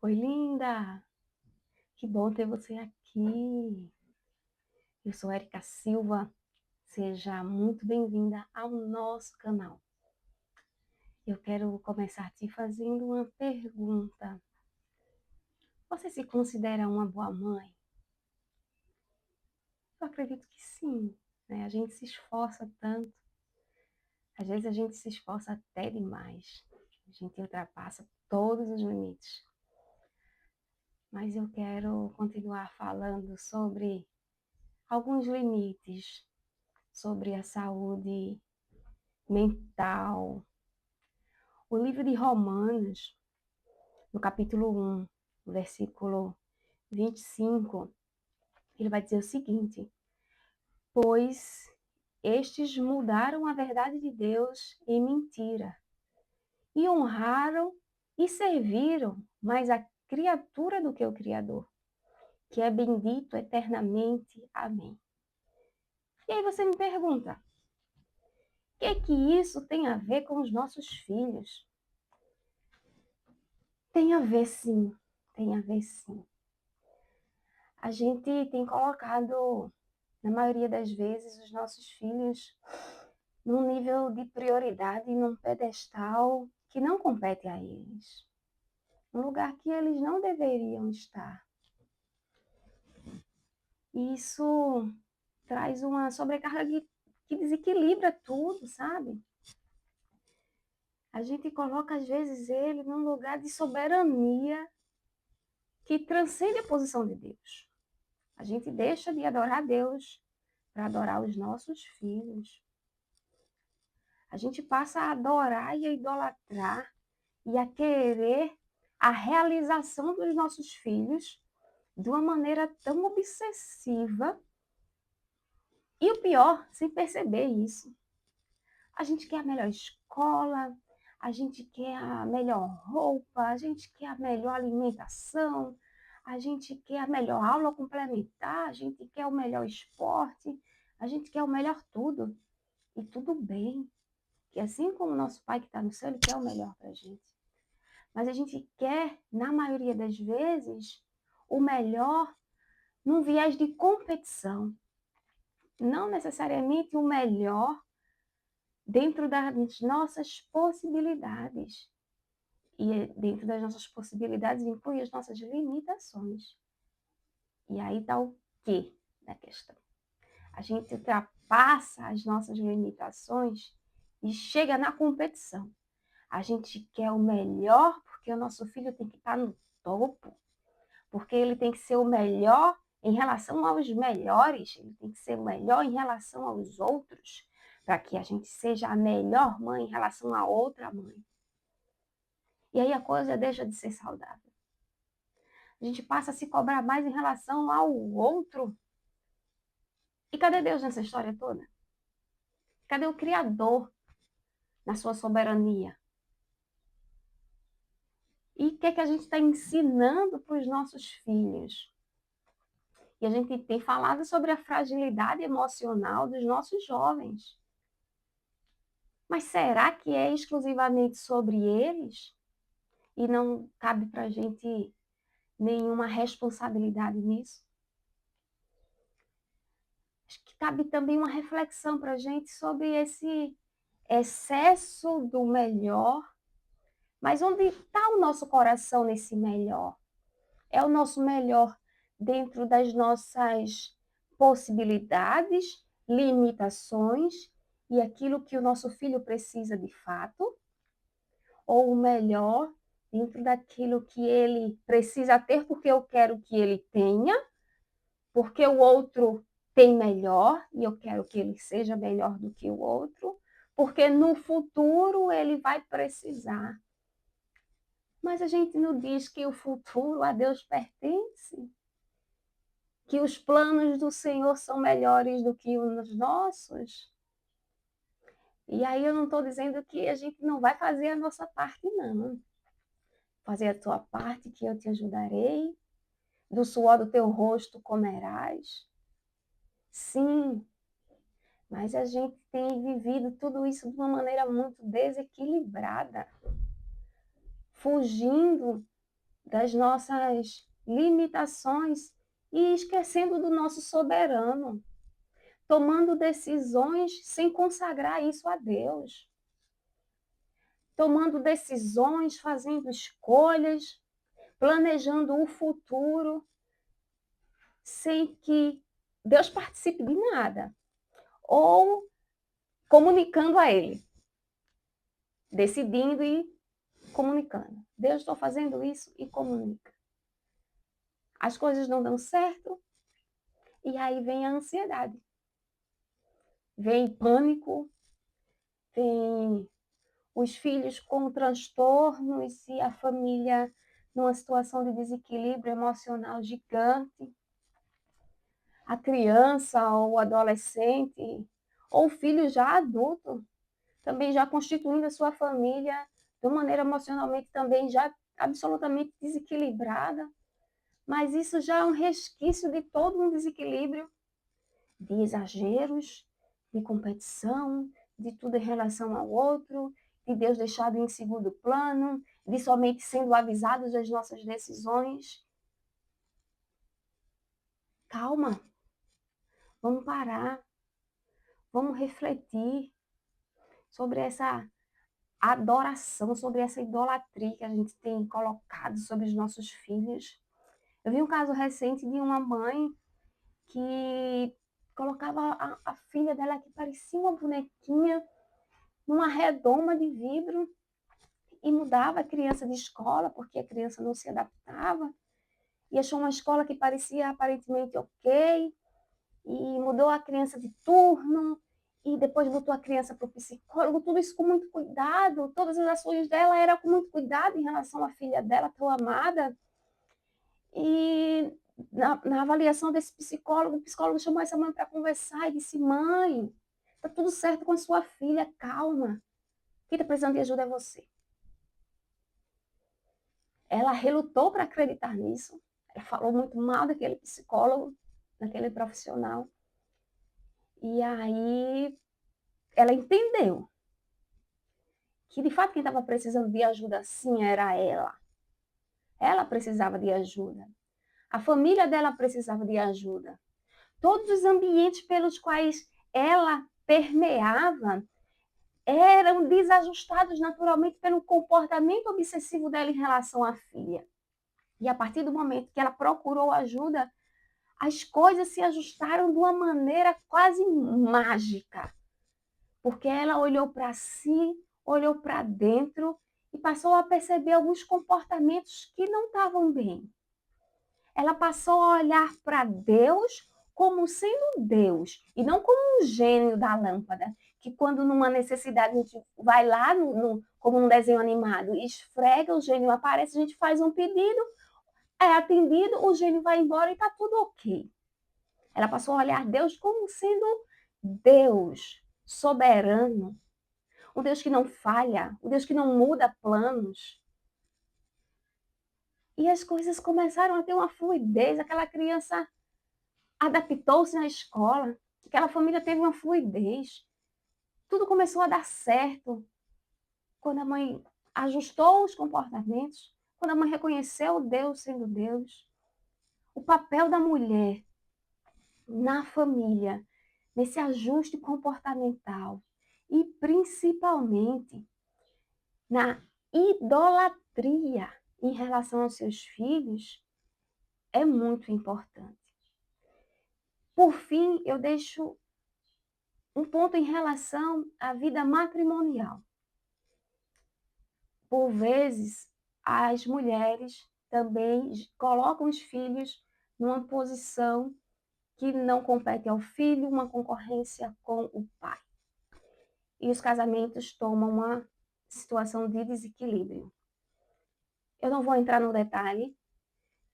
Oi, linda! Que bom ter você aqui. Eu sou Erika Silva. Seja muito bem-vinda ao nosso canal. Eu quero começar te fazendo uma pergunta. Você se considera uma boa mãe? Eu acredito que sim, né? A gente se esforça tanto. Às vezes a gente se esforça até demais. A gente ultrapassa todos os limites. Mas eu quero continuar falando sobre alguns limites, sobre a saúde mental. O livro de Romanos, no capítulo 1, versículo 25, ele vai dizer o seguinte: pois estes mudaram a verdade de Deus em mentira, e honraram e serviram mais a criatura do que o Criador, que é bendito eternamente. Amém. E aí você me pergunta, o que isso tem a ver com os nossos filhos? Tem a ver sim, tem a ver sim. A gente tem colocado, na maioria das vezes, os nossos filhos num nível de prioridade, num pedestal que não compete a eles, um lugar que eles não deveriam estar. E isso traz uma sobrecarga que desequilibra tudo, sabe? A gente coloca, às vezes, ele num lugar de soberania que transcende a posição de Deus. A gente deixa de adorar Deus para adorar os nossos filhos. A gente passa a adorar e a idolatrar e a querer a realização dos nossos filhos de uma maneira tão obsessiva. E o pior, sem perceber isso. A gente quer a melhor escola, a gente quer a melhor roupa, a gente quer a melhor alimentação, a gente quer a melhor aula complementar, a gente quer o melhor esporte, a gente quer o melhor tudo. E tudo bem, que assim como o nosso Pai que está no céu, Ele quer o melhor para a gente. Mas a gente quer, na maioria das vezes, o melhor num viés de competição. Não necessariamente o melhor dentro das nossas possibilidades. E dentro das nossas possibilidades inclui as nossas limitações. E aí está o quê da questão? A gente ultrapassa as nossas limitações e chega na competição. A gente quer o melhor porque o nosso filho tem que estar no topo, porque ele tem que ser o melhor em relação aos melhores, ele tem que ser o melhor em relação aos outros, para que a gente seja a melhor mãe em relação a outra mãe. E aí a coisa deixa de ser saudável. A gente passa a se cobrar mais em relação ao outro. E cadê Deus nessa história toda? Cadê o Criador na sua soberania? E o que é que a gente está ensinando para os nossos filhos? E a gente tem falado sobre a fragilidade emocional dos nossos jovens. Mas será que é exclusivamente sobre eles? E não cabe para a gente nenhuma responsabilidade nisso? Acho que cabe também uma reflexão para a gente sobre esse excesso do melhor. Mas onde está o nosso coração nesse melhor? É o nosso melhor dentro das nossas possibilidades, limitações e aquilo que o nosso filho precisa de fato? Ou o melhor dentro daquilo que ele precisa ter porque eu quero que ele tenha, porque o outro tem melhor e eu quero que ele seja melhor do que o outro, porque no futuro ele vai precisar. Mas a gente não diz que o futuro a Deus pertence, que os planos do Senhor são melhores do que os nossos. E aí eu não estou dizendo que a gente não vai fazer a nossa parte, não. Fazer a tua parte, que eu te ajudarei, do suor do teu rosto comerás. Sim, mas a gente tem vivido tudo isso de uma maneira muito desequilibrada, fugindo das nossas limitações e esquecendo do nosso soberano, tomando decisões sem consagrar isso a Deus, tomando decisões, fazendo escolhas, planejando o futuro, sem que Deus participe de nada, ou comunicando a Ele, decidindo e comunicando. Deus, estou fazendo isso e comunica. As coisas não dão certo, e aí vem a ansiedade, vem pânico, vem os filhos com transtornos e a família numa situação de desequilíbrio emocional gigante, a criança ou o adolescente, ou o filho já adulto, também já constituindo a sua família de maneira emocionalmente também já absolutamente desequilibrada, mas isso já é um resquício de todo um desequilíbrio, de exageros, de competição, de tudo em relação ao outro, de Deus deixado em segundo plano, de somente sendo avisados das nossas decisões. Calma, vamos parar, vamos refletir sobre essa adoração, sobre essa idolatria que a gente tem colocado sobre os nossos filhos. Eu vi um caso recente de uma mãe que colocava a filha dela que parecia uma bonequinha numa redoma de vidro e mudava a criança de escola porque a criança não se adaptava e achou uma escola que parecia aparentemente ok e mudou a criança de turno e depois botou a criança para o psicólogo, tudo isso com muito cuidado, todas as ações dela eram com muito cuidado em relação à filha dela, tão amada. E na avaliação desse psicólogo, o psicólogo chamou essa mãe para conversar e disse: mãe, tá tudo certo com a sua filha, calma. Quem está precisando de ajuda é você. Ela relutou para acreditar nisso. Ela falou muito mal daquele psicólogo, daquele profissional. E aí ela entendeu que, de fato, quem estava precisando de ajuda, sim, era ela. Ela precisava de ajuda. A família dela precisava de ajuda. Todos os ambientes pelos quais ela permeava eram desajustados naturalmente pelo comportamento obsessivo dela em relação à filha. E a partir do momento que ela procurou ajuda, as coisas se ajustaram de uma maneira quase mágica, porque ela olhou para si, olhou para dentro e passou a perceber alguns comportamentos que não estavam bem. Ela passou a olhar para Deus como sendo Deus e não como um gênio da lâmpada, que quando numa necessidade a gente vai lá, como num desenho animado, esfrega, o gênio aparece, a gente faz um pedido, é atendido, o gênio vai embora e está tudo ok. Ela passou a olhar Deus como sendo Deus, soberano, um Deus que não falha, um Deus que não muda planos. E as coisas começaram a ter uma fluidez, aquela criança adaptou-se na escola, aquela família teve uma fluidez. Tudo começou a dar certo quando a mãe ajustou os comportamentos, quando a mãe reconheceu Deus sendo Deus. O papel da mulher na família, nesse ajuste comportamental e principalmente na idolatria em relação aos seus filhos é muito importante. Por fim, eu deixo um ponto em relação à vida matrimonial. Por vezes, as mulheres também colocam os filhos numa posição que não compete ao filho, uma concorrência com o pai. E os casamentos tomam uma situação de desequilíbrio. Eu não vou entrar no detalhe.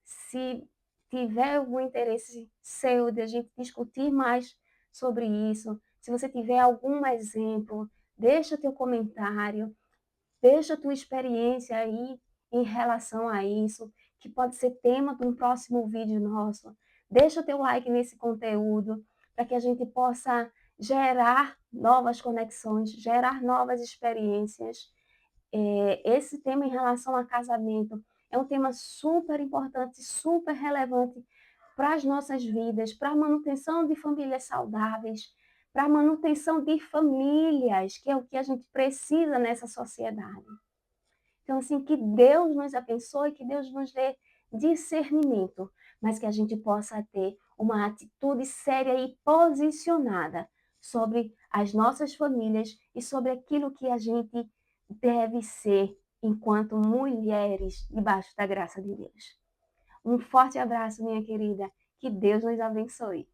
Se tiver algum interesse seu de a gente discutir mais sobre isso, se você tiver algum exemplo, deixa teu comentário, deixa tua experiência aí em relação a isso, que pode ser tema de um próximo vídeo nosso. Deixa teu like nesse conteúdo, para que a gente possa gerar novas conexões, gerar novas experiências. Esse tema em relação a casamento é um tema super importante, super relevante para as nossas vidas, para a manutenção de famílias saudáveis, para a manutenção de famílias, que é o que a gente precisa nessa sociedade. Então, assim, que Deus nos abençoe, que Deus nos dê discernimento, mas que a gente possa ter uma atitude séria e posicionada sobre as nossas famílias e sobre aquilo que a gente deve ser enquanto mulheres debaixo da graça de Deus. Um forte abraço, minha querida. Que Deus nos abençoe.